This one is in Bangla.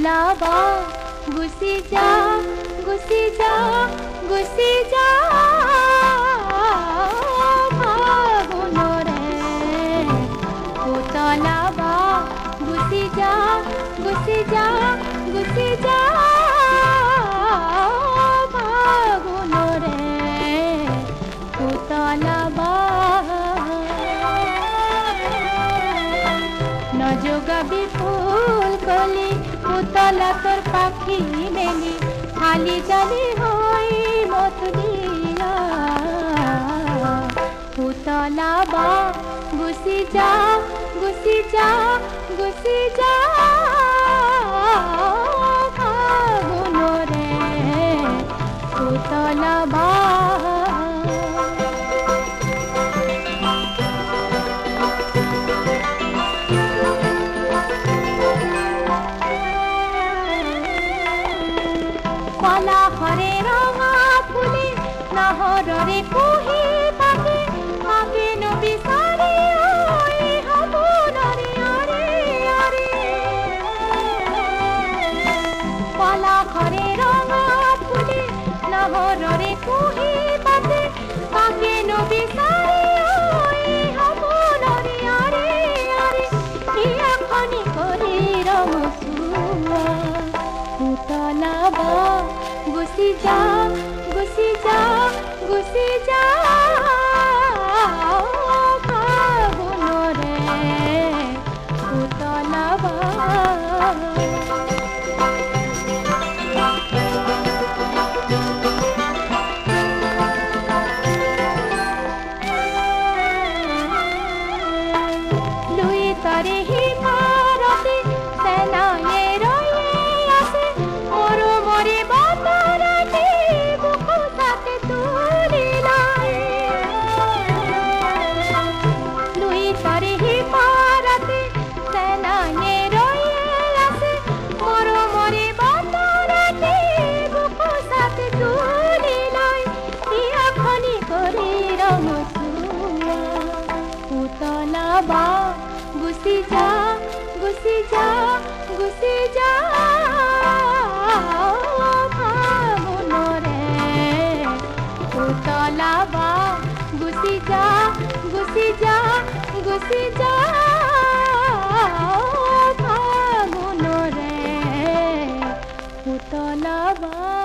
পুতলা বা গুচি যা গুচি যা গুচি যা ফাগুনরে পুতলা বা গুচি যা গুচি যা গুচি যা ফাগুনরে পুতলা বা নজগাবি ফুল কলি পুতলা তোর পাখি মেলি খালি জালি হই মতুলিয়া পুতলা বা গুচি যা গুচি যা গুচি যা ফাগুনরে পুতলা বা কলা হরে রঙা ফুলে নহররে কুহি পাকে পাকে নবী সারে ওই হবুনরে আরে আরে কলা হরে রঙা ফুলে নহররে কুহি পাকে পাকে নবী সারে ওই হবুনরে আরে আরে প্রিয়া খনি করে রমসুয়া পুতলা বা গুচি যা গুচি যা গুচি যা ফাগুনরে পুতলা বা লুই তরে হি পারতে সেনায়ে রয়ে আসে মোর মরে বাতারাতে বুক সাথে তুলিলাই লুই তরে হি পারতে সেনায়ে রয়ে আসে মোর মরে বাতারাতে বুক সাথে তুলিলাই ইয়া খনি করে রমসুয়া পুতলা বা গুচি যা গুচি যা গুচি যা ফাগুনরে পুতলা বা গুচি যা গুচি যা গুচি যা ফাগুনরে পুতলা বা